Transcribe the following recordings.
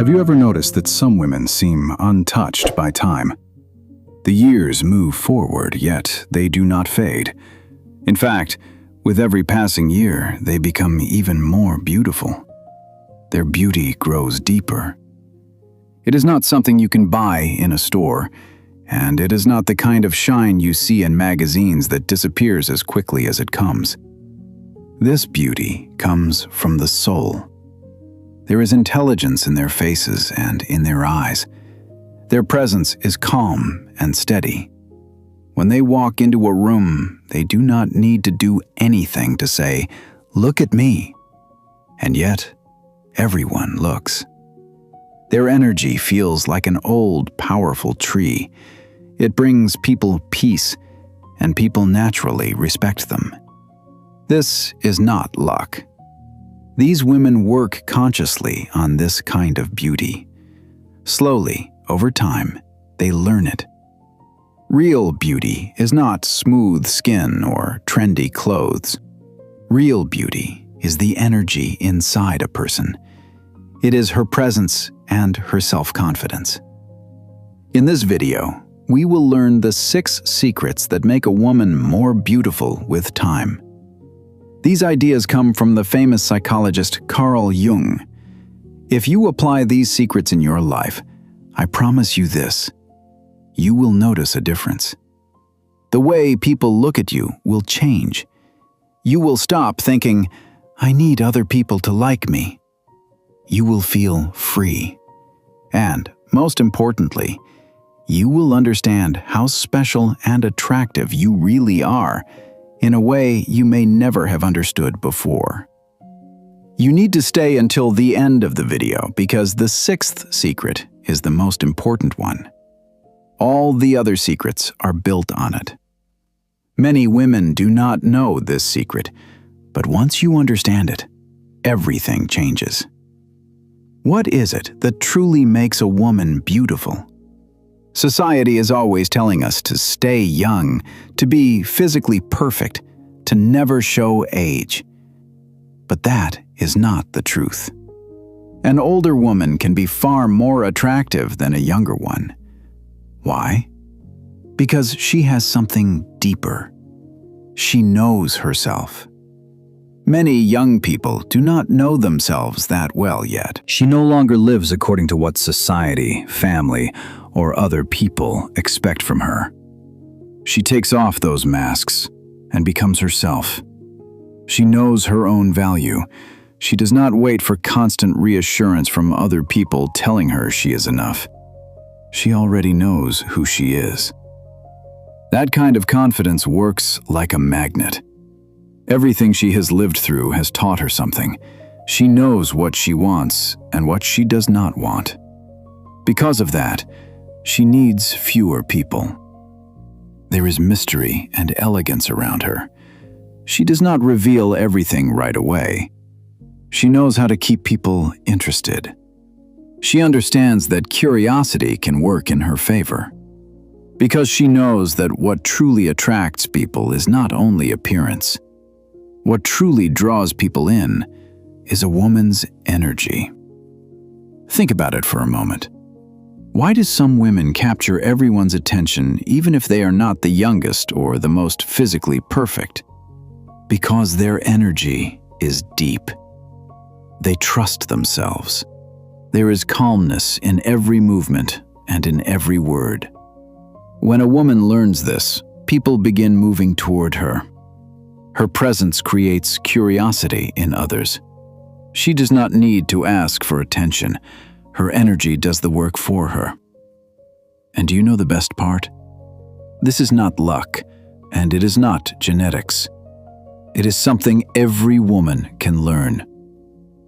Have you ever noticed that some women seem untouched by time? The years move forward, yet they do not fade. In fact, with every passing year, they become even more beautiful. Their beauty grows deeper. It is not something you can buy in a store, and it is not the kind of shine you see in magazines that disappears as quickly as it comes. This beauty comes from the soul. There is intelligence in their faces and in their eyes. Their presence is calm and steady. When they walk into a room, they do not need to do anything to say, "Look at me." And yet, everyone looks. Their energy feels like an old, powerful tree. It brings people peace, and people naturally respect them. This is not luck. These women work consciously on this kind of beauty. Slowly, over time, they learn it. Real beauty is not smooth skin or trendy clothes. Real beauty is the energy inside a person. It is her presence and her self-confidence. In this video, we will learn the 6 secrets that make a woman more beautiful with time. These ideas come from the famous psychologist Carl Jung. If you apply these secrets in your life, I promise you this: you will notice a difference. The way people look at you will change. You will stop thinking, "I need other people to like me." You will feel free. And, most importantly, you will understand how special and attractive you really are in a way you may never have understood before. You need to stay until the end of the video because the 6th secret is the most important one. All the other secrets are built on it. Many women do not know this secret, but once you understand it, everything changes. What is it that truly makes a woman beautiful? Society is always telling us to stay young, to be physically perfect, to never show age. But that is not the truth. An older woman can be far more attractive than a younger one. Why? Because she has something deeper. She knows herself. Many young people do not know themselves that well yet. She no longer lives according to what society, family, or other people expect from her. She takes off those masks and becomes herself. She knows her own value. She does not wait for constant reassurance from other people telling her she is enough. She already knows who she is. That kind of confidence works like a magnet. Everything she has lived through has taught her something. She knows what she wants and what she does not want. Because of that, she needs fewer people. There is mystery and elegance around her. She does not reveal everything right away. She knows how to keep people interested. She understands that curiosity can work in her favor. Because she knows that what truly attracts people is not only appearance. What truly draws people in is a woman's energy. Think about it for a moment. Why do some women capture everyone's attention even if they are not the youngest or the most physically perfect? Because their energy is deep. They trust themselves. There is calmness in every movement and in every word. When a woman learns this, people begin moving toward her. Her presence creates curiosity in others. She does not need to ask for attention. Her energy does the work for her. And do you know the best part? This is not luck, and it is not genetics. It is something every woman can learn.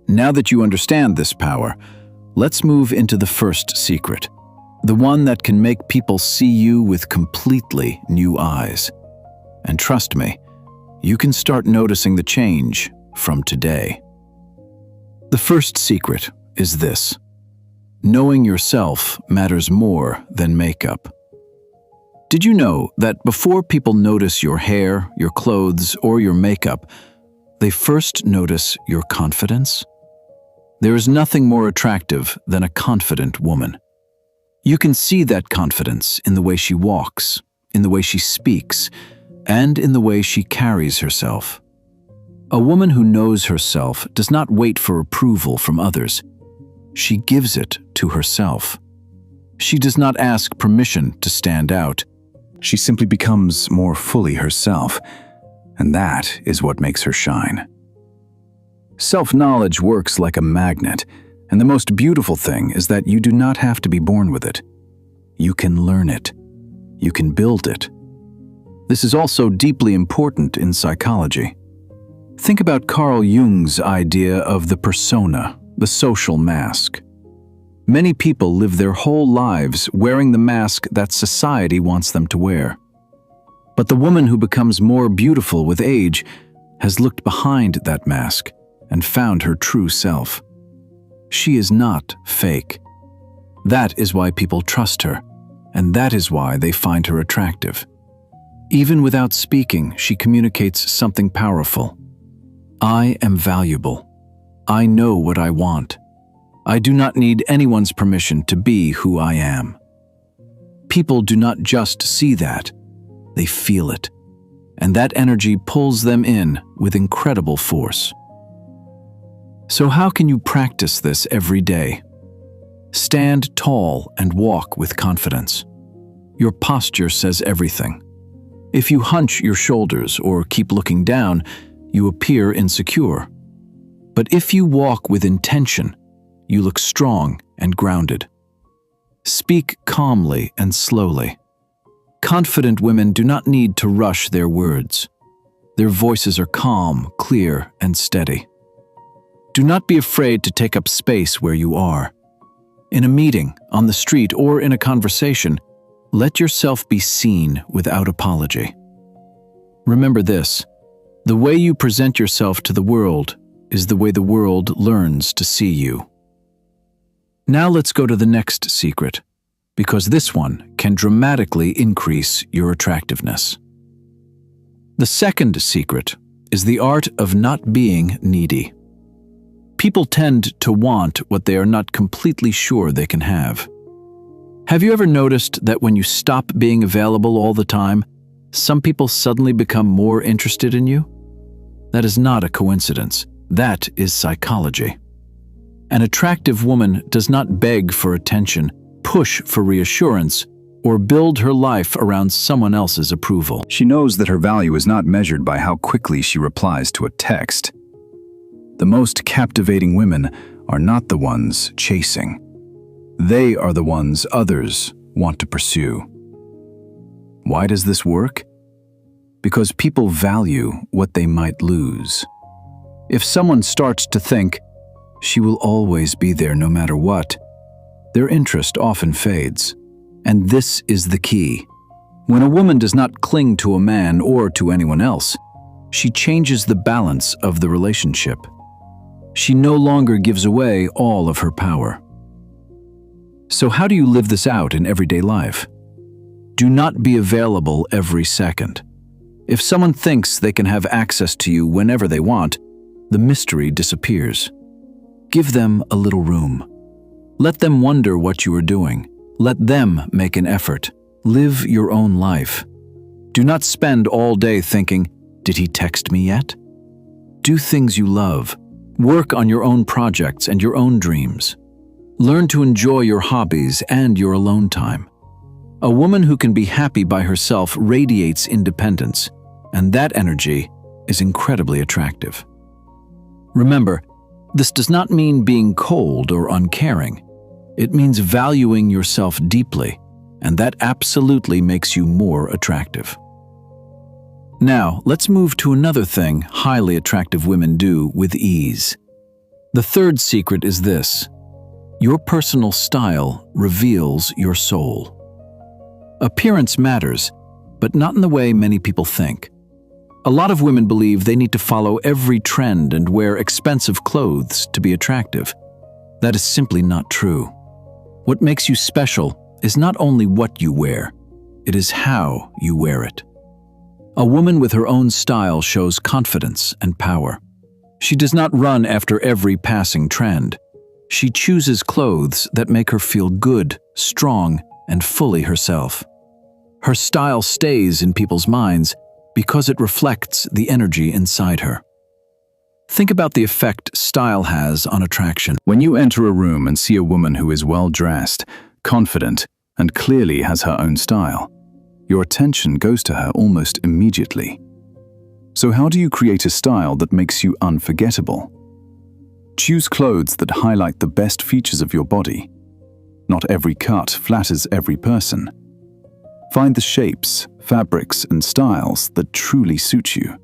Now that you understand this power, let's move into the first secret, the one that can make people see you with completely new eyes. And trust me, you can start noticing the change from today. The first secret is this: knowing yourself matters more than makeup. Did you know that before people notice your hair, your clothes, or your makeup, they first notice your confidence? There is nothing more attractive than a confident woman. You can see that confidence in the way she walks, in the way she speaks, and in the way she carries herself. A woman who knows herself does not wait for approval from others. She gives it to herself. She does not ask permission to stand out. She simply becomes more fully herself, and that is what makes her shine. Self-knowledge works like a magnet, and the most beautiful thing is that you do not have to be born with it. You can learn it. You can build it. This is also deeply important in psychology. Think about Carl Jung's idea of the persona, the social mask. Many people live their whole lives wearing the mask that society wants them to wear. But the woman who becomes more beautiful with age has looked behind that mask and found her true self. She is not fake. That is why people trust her, and that is why they find her attractive. Even without speaking, she communicates something powerful. I am valuable. I know what I want. I do not need anyone's permission to be who I am. People do not just see that, they feel it, and that energy pulls them in with incredible force. So how can you practice this every day? Stand tall and walk with confidence. Your posture says everything. If you hunch your shoulders or keep looking down, you appear insecure. But if you walk with intention, you look strong and grounded. Speak calmly and slowly. Confident women do not need to rush their words. Their voices are calm, clear, and steady. Do not be afraid to take up space where you are. In a meeting, on the street, or in a conversation, let yourself be seen without apology. Remember this: the way you present yourself to the world is the way the world learns to see you. Now let's go to the next secret, because this one can dramatically increase your attractiveness. The second secret is the art of not being needy. People tend to want what they are not completely sure they can have. Have you ever noticed that when you stop being available all the time, some people suddenly become more interested in you? That is not a coincidence. That is psychology. An attractive woman does not beg for attention, push for reassurance, or build her life around someone else's approval. She knows that her value is not measured by how quickly she replies to a text. The most captivating women are not the ones chasing. They are the ones others want to pursue. Why does this work? Because people value what they might lose. If someone starts to think, she will always be there no matter what, their interest often fades. And this is the key. When a woman does not cling to a man or to anyone else, she changes the balance of the relationship. She no longer gives away all of her power. So how do you live this out in everyday life? Do not be available every second. If someone thinks they can have access to you whenever they want, the mystery disappears. Give them a little room. Let them wonder what you are doing. Let them make an effort. Live your own life. Do not spend all day thinking, "Did he text me yet?" Do things you love. Work on your own projects and your own dreams. Learn to enjoy your hobbies and your alone time. A woman who can be happy by herself radiates independence, and that energy is incredibly attractive. Remember, this does not mean being cold or uncaring. It means valuing yourself deeply, and that absolutely makes you more attractive. Now, let's move to another thing highly attractive women do with ease. The third secret is this: your personal style reveals your soul. Appearance matters, but not in the way many people think. A lot of women believe they need to follow every trend and wear expensive clothes to be attractive. That is simply not true. What makes you special is not only what you wear, it is how you wear it. A woman with her own style shows confidence and power. She does not run after every passing trend. She chooses clothes that make her feel good, strong, and fully herself. Her style stays in people's minds because it reflects the energy inside her. Think about the effect style has on attraction. When you enter a room and see a woman who is well-dressed, confident, and clearly has her own style, your attention goes to her almost immediately. So how do you create a style that makes you unforgettable? Choose clothes that highlight the best features of your body. Not every cut flatters every person. Find the shapes, fabrics, and styles that truly suit you.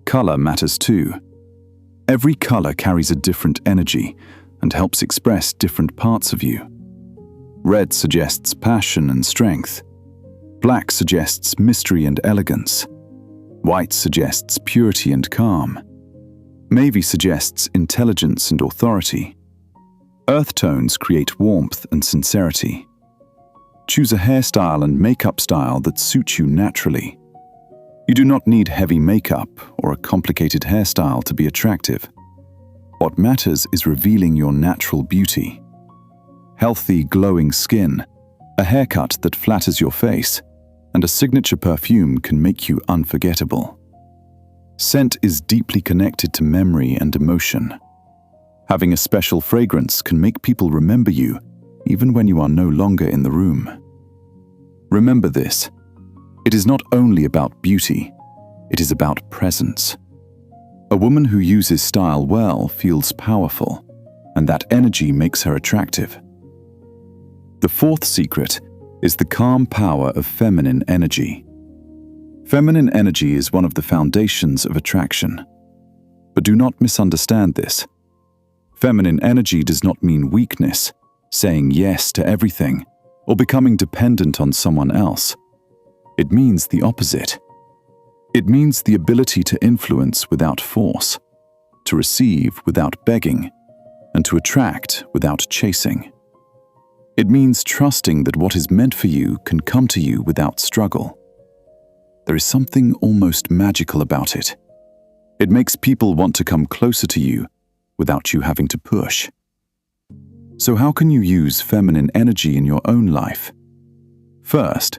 Color matters too. Every color carries a different energy and helps express different parts of you. Red suggests passion and strength. Black suggests mystery and elegance. White suggests purity and calm. Navy suggests intelligence and authority. Earth tones create warmth and sincerity. Choose a hairstyle and makeup style that suits you naturally. You do not need heavy makeup or a complicated hairstyle to be attractive. What matters is revealing your natural beauty. Healthy, glowing skin, a haircut that flatters your face, and a signature perfume can make you unforgettable. Scent is deeply connected to memory and emotion. Having a special fragrance can make people remember you even when you are no longer in the room. Remember this: it is not only about beauty, it is about presence. A woman who uses style well feels powerful, and that energy makes her attractive. The fourth secret is the calm power of feminine energy. Feminine energy is one of the foundations of attraction. But do not misunderstand this. Feminine energy does not mean weakness, saying yes to everything, or becoming dependent on someone else. It means the opposite. It means the ability to influence without force, to receive without begging, and to attract without chasing. It means trusting that what is meant for you can come to you without struggle. There is something almost magical about it. It makes people want to come closer to you without you having to push. So how can you use feminine energy in your own life? First,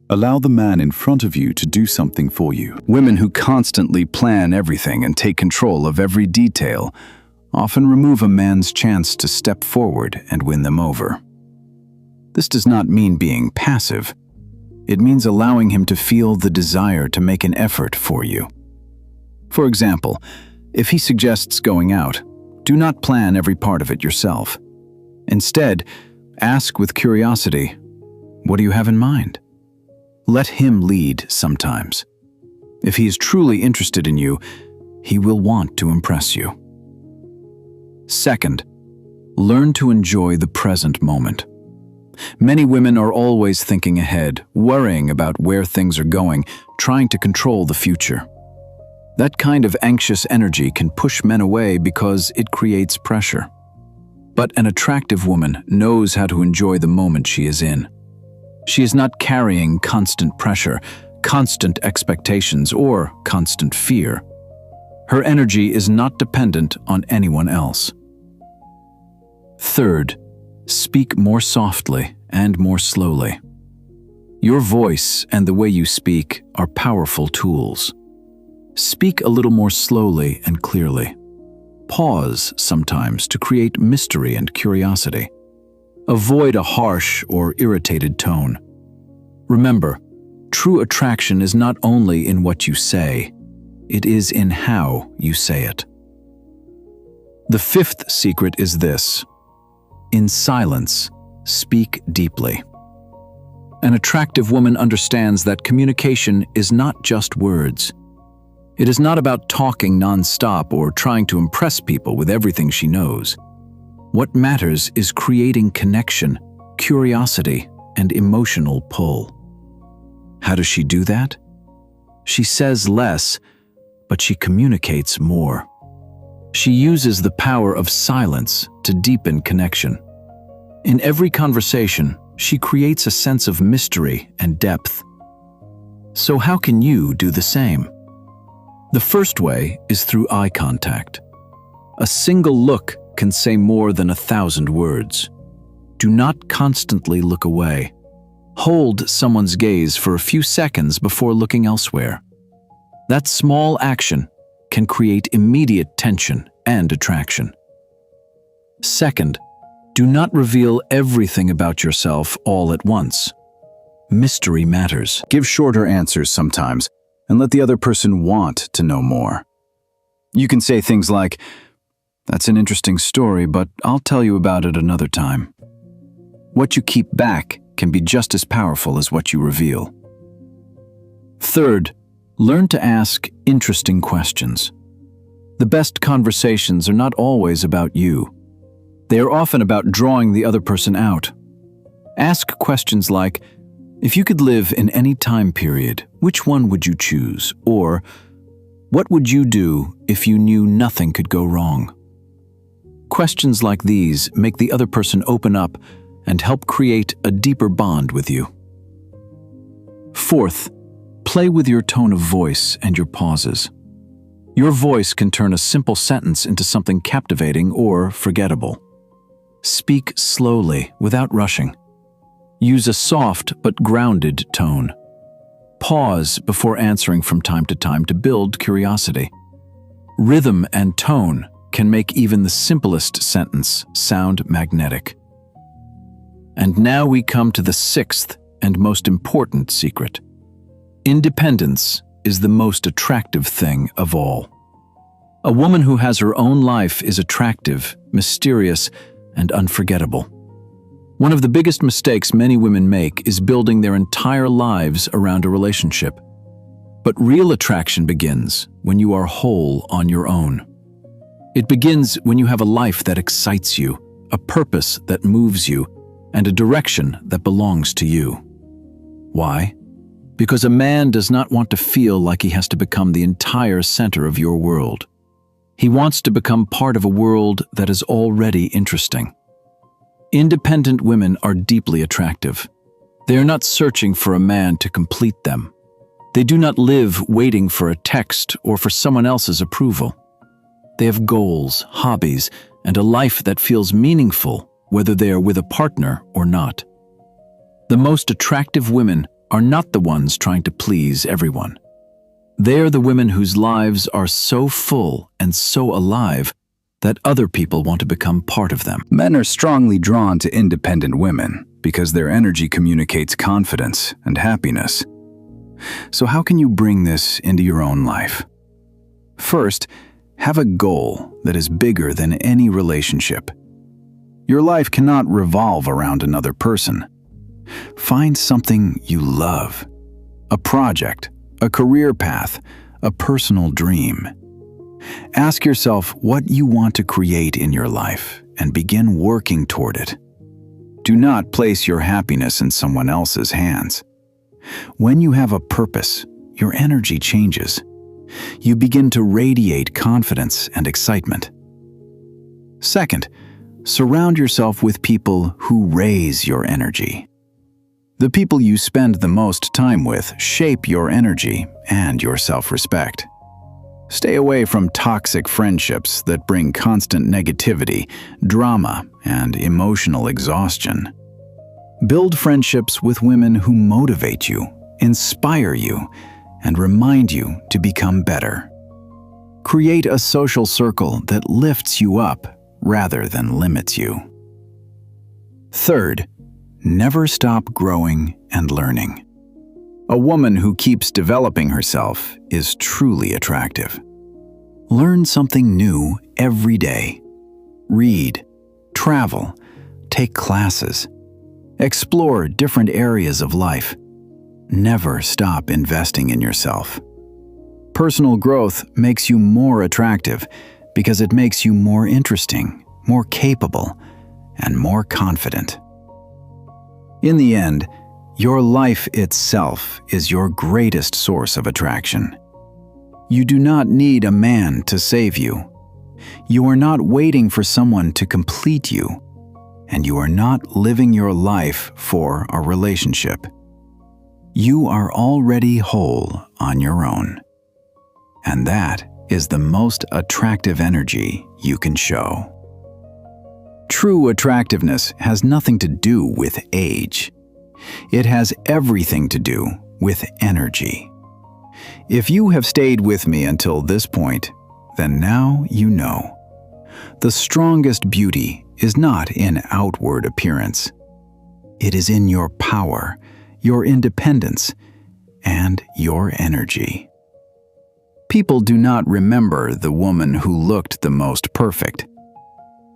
allow the man in front of you to do something for you. Women who constantly plan everything and take control of every detail often remove a man's chance to step forward and win them over. This does not mean being passive. It means allowing him to feel the desire to make an effort for you. For example, if he suggests going out, do not plan every part of it yourself. Instead, ask with curiosity, what do you have in mind? Let him lead sometimes. If he is truly interested in you, he will want to impress you. Second, learn to enjoy the present moment. Many women are always thinking ahead, worrying about where things are going, trying to control the future. That kind of anxious energy can push men away because it creates pressure. But an attractive woman knows how to enjoy the moment she is in. She is not carrying constant pressure, constant expectations, or constant fear. Her energy is not dependent on anyone else. Third, speak more softly and more slowly. Your voice and the way you speak are powerful tools. Speak a little more slowly and clearly. Pause sometimes to create mystery and curiosity. Avoid a harsh or irritated tone. Remember, true attraction is not only in what you say, it is in how you say it. The fifth secret is this: in silence, speak deeply. An attractive woman understands that communication is not just words. It is not about talking non-stop or trying to impress people with everything she knows. What matters is creating connection, curiosity, and emotional pull. How does she do that? She says less, but she communicates more. She uses the power of silence to deepen connection. In every conversation, she creates a sense of mystery and depth. So how can you do the same? The first way is through eye contact. A single look can say more than 1,000 words. Do not constantly look away. Hold someone's gaze for a few seconds before looking elsewhere. That small action can create immediate tension and attraction. Second, do not reveal everything about yourself all at once. Mystery matters. Give shorter answers sometimes, and let the other person want to know more. You can say things like, "That's an interesting story, but I'll tell you about it another time." What you keep back can be just as powerful as what you reveal. Third, learn to ask interesting questions. The best conversations are not always about you. They are often about drawing the other person out. Ask questions like, "If you could live in any time period, which one would you choose?" Or, "What would you do if you knew nothing could go wrong?" Questions like these make the other person open up and help create a deeper bond with you. Fourth, play with your tone of voice and your pauses. Your voice can turn a simple sentence into something captivating or forgettable. Speak slowly without rushing. Use a soft but grounded tone. Pause before answering from time to time to build curiosity. Rhythm and tone can make even the simplest sentence sound magnetic. And now we come to the sixth and most important secret. Independence is the most attractive thing of all. A woman who has her own life is attractive, mysterious, and unforgettable. One of the biggest mistakes many women make is building their entire lives around a relationship. But real attraction begins when you are whole on your own. It begins when you have a life that excites you, a purpose that moves you, and a direction that belongs to you. Why? Because a man does not want to feel like he has to become the entire center of your world. He wants to become part of a world that is already interesting. Independent women are deeply attractive. They are not searching for a man to complete them. They do not live waiting for a text or for someone else's approval. They have goals, hobbies, and a life that feels meaningful, whether they are with a partner or not. The most attractive women are not the ones trying to please everyone. They are the women whose lives are so full and so alive that other people want to become part of them. Men are strongly drawn to independent women because their energy communicates confidence and happiness. So how can you bring this into your own life? First, have a goal that is bigger than any relationship. Your life cannot revolve around another person. Find something you love, a project, a career path, a personal dream. Ask yourself what you want to create in your life and begin working toward it. Do not place your happiness in someone else's hands. When you have a purpose, your energy changes. You begin to radiate confidence and excitement. Second, surround yourself with people who raise your energy. The people you spend the most time with shape your energy and your self-respect. Stay away from toxic friendships that bring constant negativity, drama, and emotional exhaustion. Build friendships with women who motivate you, inspire you, and remind you to become better. Create a social circle that lifts you up rather than limits you. Third, never stop growing and learning. A woman who keeps developing herself is truly attractive. Learn something new every day. Read, travel, take classes. Explore different areas of life. Never stop investing in yourself. Personal growth makes you more attractive because it makes you more interesting, more capable, and more confident. In the end, your life itself is your greatest source of attraction. You do not need a man to save you. You are not waiting for someone to complete you, and you are not living your life for a relationship. You are already whole on your own, and that is the most attractive energy you can show. True attractiveness has nothing to do with age. It has everything to do with energy. If you have stayed with me until this point, then now you know. The strongest beauty is not in outward appearance. It is in your power, your independence, and your energy. People do not remember the woman who looked the most perfect.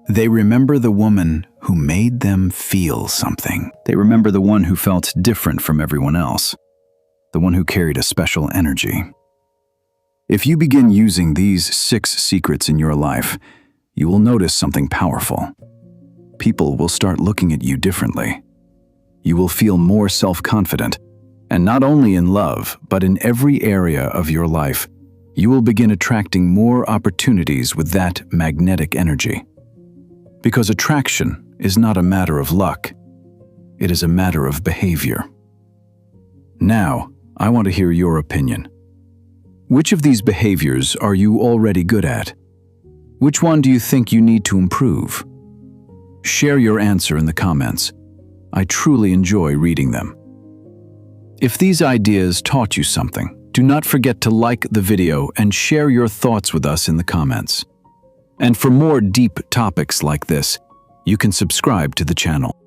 They remember the woman who made them feel something. They remember the one who felt different from everyone else, the one who carried a special energy. If you begin using these 6 secrets in your life, you will notice something powerful. People will start looking at you differently. You will feel more self-confident, and not only in love, but in every area of your life, you will begin attracting more opportunities with that magnetic energy. Because attraction is not a matter of luck, it is a matter of behavior. Now, I want to hear your opinion. Which of these behaviors are you already good at? Which one do you think you need to improve? Share your answer in the comments. I truly enjoy reading them. If these ideas taught you something, do not forget to like the video and share your thoughts with us in the comments. And for more deep topics like this, you can subscribe to the channel.